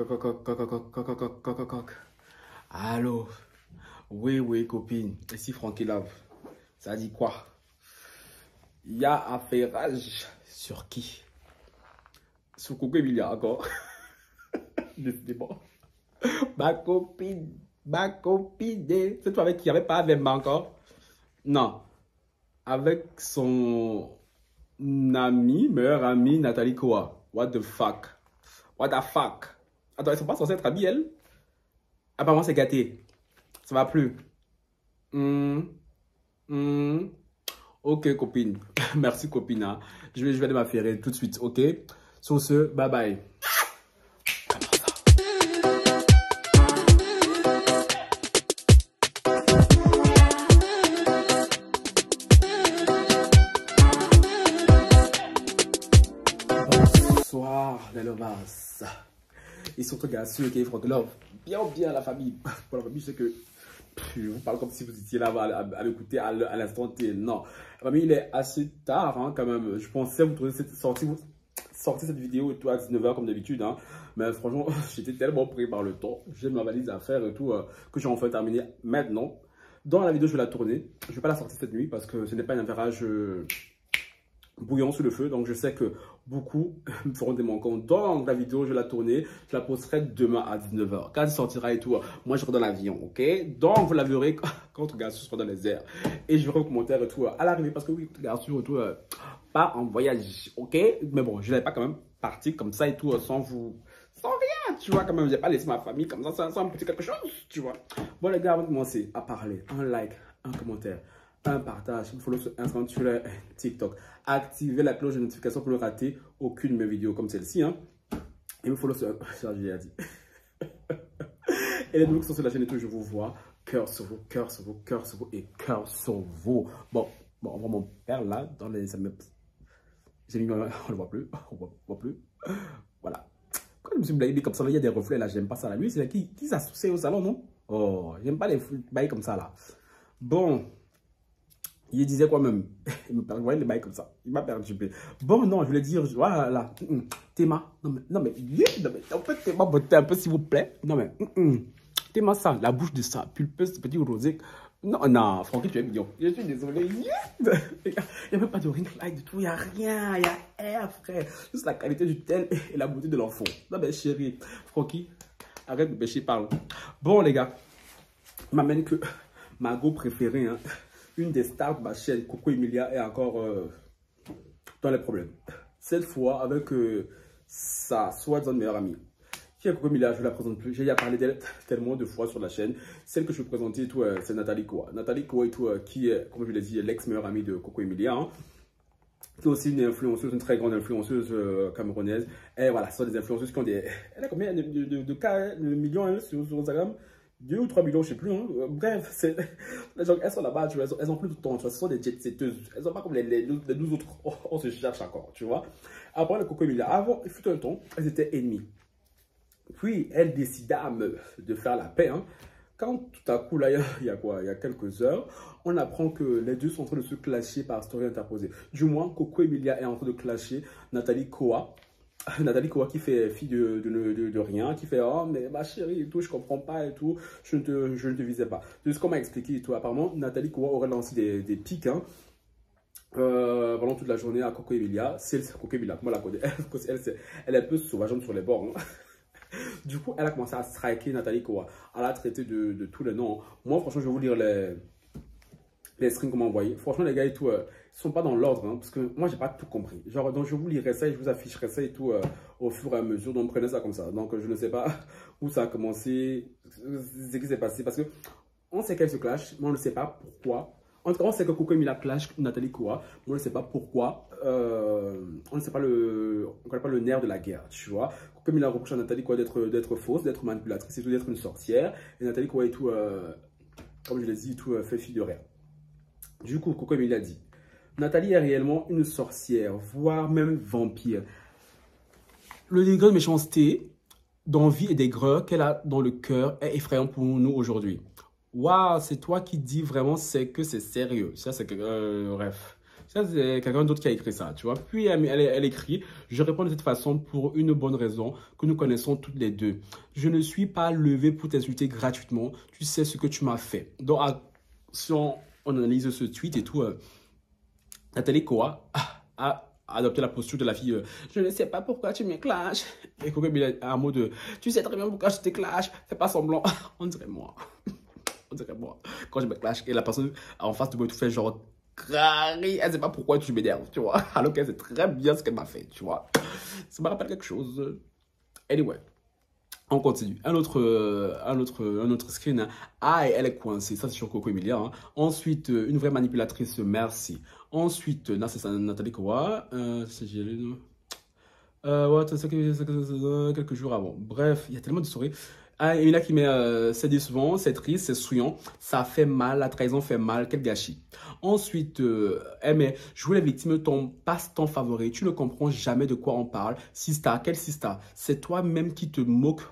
Coq. Allô? Oui, copine. Ici Frankie Love. Ça dit quoi? Il y a affairage sur qui? Sur Coco Emilia encore. Décidément. Ma copine. C'est toi avec qui? Il n'y avait pas avec moi encore? Non. Avec son ami, meilleure amie, Nathalie Koa. What the fuck? Attends, ils sont pas censés être amis, elle? Apparemment, c'est gâté. Ça va plus. Ok, copine. Merci, copine. Hein. Je vais aller m'affairer tout de suite, ok? Sur ce, bye bye. Bonsoir, les lovers. Et surtout, gars, ceux qui font love. Bien la famille. Pour la famille, je sais que je vous parle comme si vous étiez là à m'écouter à l'instant T. Non, la famille, il est assez tard hein, quand même. Je pensais vous trouver sortir cette vidéo et tout à 19 h comme d'habitude. Hein. Mais franchement, j'étais tellement pris par le temps. J'ai ma valise à faire et tout que j'ai enfin terminé maintenant. Dans la vidéo, je vais la tourner. Je ne vais pas la sortir cette nuit parce que ce n'est pas un affairage bouillant sous le feu, donc je sais que beaucoup me feront des manquants. Donc la vidéo, je vais la tourner, je la posterai demain à 19 h. Quand elle sortira et tout, moi je serai dans l'avion, ok? Donc vous la verrez quand votre garçon sera dans les airs. Et je verrai vos commentaires et tout à l'arrivée, parce que oui, votre garçon et tout, pas en voyage, ok? Mais bon, je n'allais pas quand même partir comme ça et tout, sans rien, tu vois, quand même, j'ai pas laissé ma famille comme ça, sans un petit quelque chose, tu vois. Bon les gars, avant de commencer à parler, un like, un commentaire, un partage, un follow sur Instagram, sur TikTok. Activez la cloche de notification pour ne rater aucune de mes vidéos comme celle-ci. Hein. Et me follow sur... Ça, j'ai déjà dit. Et les nouveaux qui sont sur la chaîne et tout, je vous vois. Cœur sur vous et cœur sur vous. Bon, on voit mon père là, dans les... J'ai mis... On le voit plus. Voilà. Quand je me suis blagué comme ça, il y a des reflets là, j'aime pas ça. La nuit, c'est qui s'associe au salon, non? Oh, j'aime pas les bails comme ça là. Bon... Il disait quoi même? Il me voyait les bails comme ça. Il m'a perturbé. Bon, non, je voulais dire, voilà. Théma. Non, mais, en fait, Théma, votez un peu, s'il vous plaît. Non, mais, Théma, ça, la bouche de ça, pulpeuse, petit rosé. Non, Francky, tu es mignon. Je suis désolé. Il n'y a même pas de ring light du tout. Il n'y a rien. Il y a air, frère. Juste la qualité du tel et la beauté de l'enfant. Non, mais chérie, Francky, arrête de pêcher, parle. Bon, les gars, m'amène que ma go préférée, hein. Une des stars de ma chaîne, Coco Emilia, est encore dans les problèmes. Cette fois, avec sa soi-disant meilleure amie. Qui est Coco Emilia? Je ne la présente plus. J'ai déjà parlé d'elle tellement de fois sur la chaîne. Celle que je vais vous présenter, c'est Nathalie Koa. Nathalie Koa et tout, qui est, comme je l'ai dit, l'ex-meilleure amie de Coco Emilia. Hein, qui est aussi une influenceuse, une très grande influenceuse camerounaise. Et voilà, ce sont des influenceuses qui ont des... Elle a combien de cas, de millions hein, sur Instagram? 2 ou 3 millions, je ne sais plus. Hein. Bref, les gens, elles sont là-bas, tu vois, elles ont plus de temps, tu vois, ce sont des jet-setteuses. Elles sont pas comme nous autres, on se cherche encore, tu vois. Après, le Coco Emilia, avant, il fut un temps, elles étaient ennemies. Puis, elle décida de faire la paix. Hein. Quand tout à coup, là, il y a quoi? Il y a quelques heures, on apprend que les deux sont en train de se clasher par story interposée. Du moins, Coco Emilia est en train de clasher Nathalie Koa. Nathalie Koa qui fait fi de rien, qui fait « Oh, mais ma chérie et tout, je comprends pas et tout, je ne te visais pas. » De ce qu'on m'a expliqué et tout, apparemment, Nathalie Koa aurait lancé des pics hein, pendant toute la journée à Coco Emilia. C'est Coco Emilia, comment la connaît? Elle est un peu sauvageante sur les bords. Hein. Du coup, elle a commencé à striker Nathalie Koa. Elle a traité de tous les noms. Moi, franchement, je vais vous lire les screens qu'on m'a envoyé. Franchement, les gars et tout, ils sont pas dans l'ordre, hein, parce que moi, j'ai pas tout compris. Genre, donc je vous lirai ça et je vous afficherai ça et tout au fur et à mesure. Donc, prenez ça comme ça. Donc, je ne sais pas où ça a commencé, ce qui s'est passé, parce que on sait qu'elle se clash, mais on ne sait pas pourquoi. En tout cas, on sait que Coco Emilia clash Nathalie Koa, mais on ne sait pas pourquoi. On ne sait pas on connaît pas le nerf de la guerre, tu vois. Coco Emilia reproche à Nathalie Koa d'être fausse, d'être manipulatrice et tout, d'être une sorcière. Et Nathalie Koa et tout, comme je l'ai dit, tout fait fi de rien. Du coup, Coco Emilia dit, Nathalie est réellement une sorcière, voire même vampire. Le degré de méchanceté, d'envie et d'aigreur qu'elle a dans le cœur est effrayant pour nous aujourd'hui. Waouh, c'est toi qui dis vraiment, c'est que c'est sérieux. Ça, c'est que, bref, Ça, c'est quelqu'un d'autre qui a écrit ça, tu vois. Puis, elle écrit, je réponds de cette façon pour une bonne raison que nous connaissons toutes les deux. Je ne suis pas levé pour t'insulter gratuitement. Tu sais ce que tu m'as fait. Donc, si on analyse ce tweet et tout, Nathalie Koa a adopté la posture de la fille. Je ne sais pas pourquoi tu me clashes. Et Coco Emilia a un mot de, tu sais très bien pourquoi je te clash. Fais pas semblant. On dirait moi. On dirait moi. Quand je me clash et la personne en face de moi tout fait genre carré. Elle ne sait pas pourquoi tu m'énerves, tu vois. Alors qu'elle sait très bien ce qu'elle m'a fait, tu vois. Ça me rappelle quelque chose. Anyway. On continue. Un autre screen. Hein. Ah, et elle est coincée. Ça, c'est sur Coco Emilia. Hein. Ensuite, une vraie manipulatrice. Merci. Ensuite, là, c'est Nathalie Kowa. C'est ouais, quelques jours avant. Bref, il y a tellement de stories. Ah, et là qui met c'est décevant, c'est triste, c'est souillant, ça fait mal, la trahison fait mal, quel gâchis. Ensuite, elle met jouer la victime, ton passe-temps favori, tu ne comprends jamais de quoi on parle. Sista, quel sista? C'est toi-même qui te moques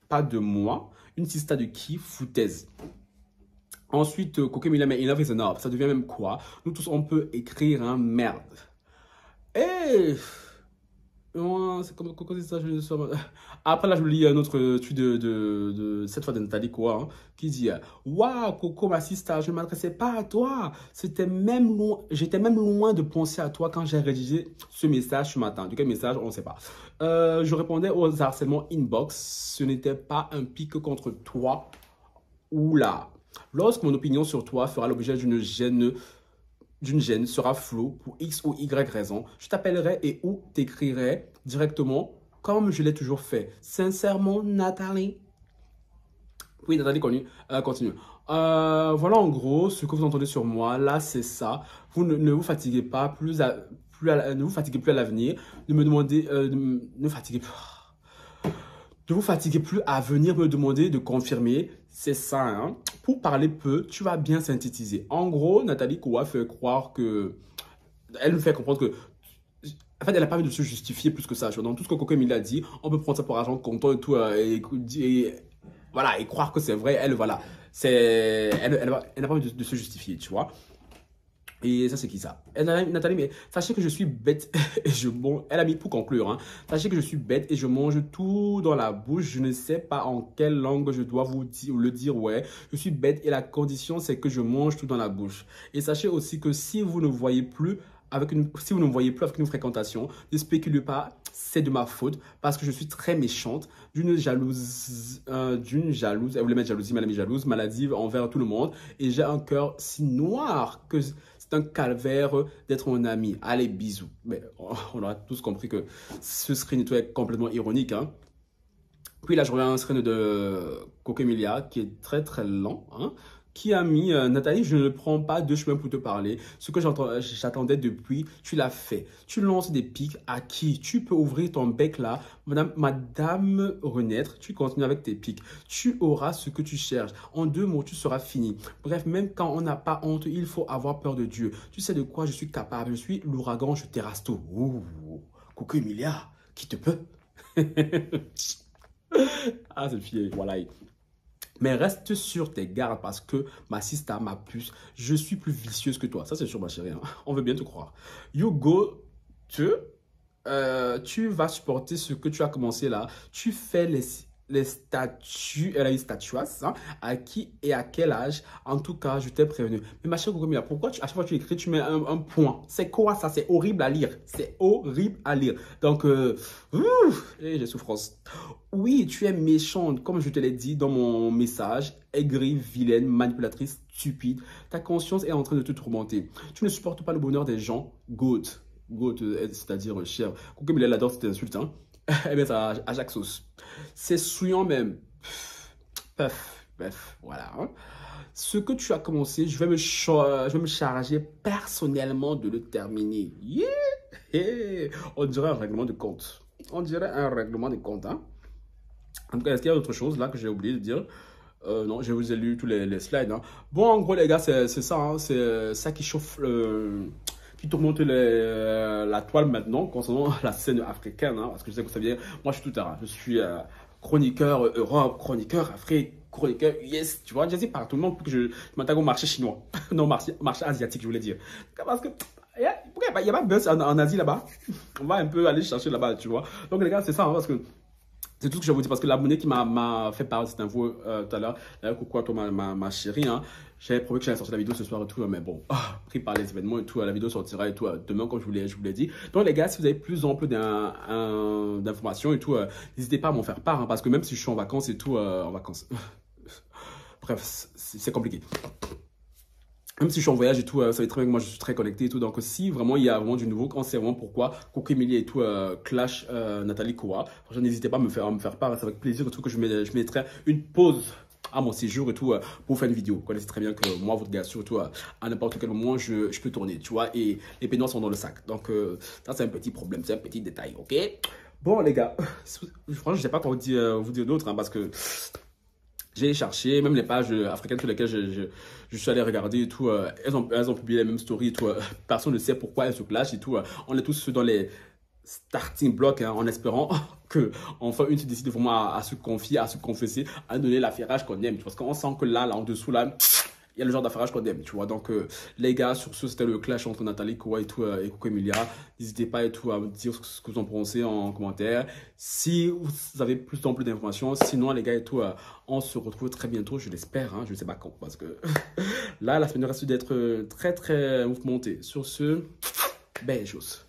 pas de moi. Une sista de qui? Foutaise. Ensuite, Coco Emilia met enough is enough. Ça devient même quoi? Nous tous, on peut écrire un merde. Et c'est comme Coco, c'est ça. Après, là, je lis un autre tweet cette fois de Nathalie Koa, hein, qui dit waouh, Coco, ma sista, je ne m'adressais pas à toi. J'étais même loin de penser à toi quand j'ai rédigé ce message ce matin. De quel message? On ne sait pas. Je répondais aux harcèlements inbox. Ce n'était pas un pic contre toi. Oula. Lorsque mon opinion sur toi fera l'objet d'une gêne sera floue pour X ou Y raison, je t'appellerai et ou t'écrirai directement comme je l'ai toujours fait. Sincèrement, Nathalie. Oui, Nathalie continue. Voilà en gros ce que vous entendez sur moi. Là, c'est ça. Vous ne vous fatiguez pas ne vous fatiguez plus à l'avenir. Ne me demandez, ne vous fatiguez plus à venir me demander de confirmer. C'est ça, hein. Pour parler peu, tu vas bien synthétiser. En gros, Nathalie Koa fait croire que... Elle nous fait comprendre que... En fait, elle n'a pas envie de se justifier plus que ça. Dans tout ce que Coco Emilia a dit, on peut prendre ça pour argent comptant et tout. Voilà, et croire que c'est vrai. Elle, voilà. Elle n'a pas envie de se justifier, tu vois. Et ça, c'est qui ça? Nathalie, mais sachez que je suis bête et je mange. Elle a mis pour conclure. Hein. Sachez que je suis bête et je mange tout dans la bouche. Je ne sais pas en quelle langue je dois vous le dire. Ouais, je suis bête et la condition, c'est que je mange tout dans la bouche. Et sachez aussi que si vous ne me voyez plus avec une fréquentation, ne spéculez pas, c'est de ma faute parce que je suis très méchante, d'une jalouse, elle voulait mettre jalousie, mais elle a mis jalouse, maladive envers tout le monde et j'ai un cœur si noir que c'est un calvaire d'être mon ami. Allez, bisous. Mais on aura tous compris que ce screen est complètement ironique. Hein. Puis là, je reviens à un screen de Coco Emilia qui est très très lent. Hein, qui a mis Nathalie, je ne prends pas deux chemins pour te parler. Ce que j'attendais depuis, tu l'as fait. Tu lances des pics à qui? Tu peux ouvrir ton bec là. Madame renaître, tu continues avec tes pics. Tu auras ce que tu cherches. En 2 mots, tu seras fini. Bref, même quand on n'a pas honte, il faut avoir peur de Dieu. Tu sais de quoi je suis capable. Je suis l'ouragan, je terrasse tout. Ouh, Coco Emilia, qui te peut? Ah, cette fille, voilà. Mais reste sur tes gardes parce que ma sista, ma puce, je suis plus vicieuse que toi. Ça, c'est sûr, ma chérie. Hein. On veut bien te croire. You go, tu vas supporter ce que tu as commencé là. Tu fais les statuts, elle a eu statuas, hein, à qui et à quel âge. En tout cas, je t'ai prévenu. Mais ma chère Coco Emilia, pourquoi à chaque fois que tu écris, tu mets un point? C'est quoi ça? C'est horrible à lire. C'est horrible à lire. Donc, j'ai souffrance. Oui, tu es méchante, comme je te l'ai dit dans mon message, aigrie, vilaine, manipulatrice, stupide. Ta conscience est en train de te tourmenter. Tu ne supportes pas le bonheur des gens. Goat, c'est-à-dire cher. Coco Emilia, elle adore cette insulte, hein. Eh bien, ça à Jacques Sauce. C'est souillant même. Bref, voilà. Hein. Ce que tu as commencé, je vais me charger personnellement de le terminer. Yeah! On dirait un règlement de compte. On dirait un règlement de compte, hein. En tout cas, est-ce qu'il y a autre chose là que j'ai oublié de dire? Non, je vous ai lu tous les slides. Hein. Bon, en gros, les gars, c'est ça. Hein, c'est ça qui chauffe, qui tourmente la toile maintenant concernant la scène africaine. Hein, parce que je sais que vous saviez, moi, je suis tout terrain. Je suis chroniqueur Europe, chroniqueur Afrique, chroniqueur US. Tu vois, j'ai dit par tout le monde pour que je m'attaque au marché chinois. Non, marché asiatique, je voulais dire. Parce que, yeah, y a pas de buzz en Asie là-bas. On va un peu aller chercher là-bas, tu vois. Donc les gars, c'est ça, hein, parce que c'est tout ce que je vous dis. Parce que l'abonné qui m'a fait part de cette info tout à l'heure, coucou à toi ma chérie, hein. J'avais promis que j'allais sortir la vidéo ce soir et tout, mais bon, pris par les événements et tout, la vidéo sortira et tout demain comme je vous l'ai dit. Donc les gars, si vous avez plus en plus d'informations et tout, n'hésitez pas à m'en faire part, hein, parce que même si je suis en vacances et tout, en vacances, bref, c'est compliqué. Même si je suis en voyage et tout, vous savez très bien que moi je suis très connecté et tout. Donc si vraiment il y a vraiment du nouveau, quand c'est vraiment pourquoi Coco Emilie et tout clash Nathalie Koa, franchement n'hésitez pas à me faire part. C'est avec plaisir et tout que je mettrai une pause à mon séjour et tout pour faire une vidéo. Vous connaissez très bien que moi, votre gars, surtout à n'importe quel moment, je peux tourner, tu vois. Et les pénaux sont dans le sac. Donc ça c'est un petit problème, c'est un petit détail, ok? Bon les gars, franchement je sais pas quoi vous dire d'autre, hein, parce que j'ai cherché, même les pages africaines sur lesquelles je suis allé regarder et tout, elles ont publié les mêmes stories et tout. Personne ne sait pourquoi elles se clashent et tout. On est tous dans les starting blocks, hein, en espérant que enfin une se décide vraiment à se confier, à se confesser, à donner l'affairage qu'on aime. Parce qu'on sent que là en dessous, là, il y a le genre d'affairage qu'on aime, tu vois. Donc, les gars, sur ce, c'était le clash entre Nathalie Koa et tout, et Coco Emilia. N'hésitez pas et tout à me dire ce que vous en pensez en commentaire. Si vous avez plus d'informations, sinon, les gars et tout, on se retrouve très bientôt, je l'espère, hein, je ne sais pas quand, parce que là, la semaine reste d'être très, très mouvementée. Sur ce, belle chose.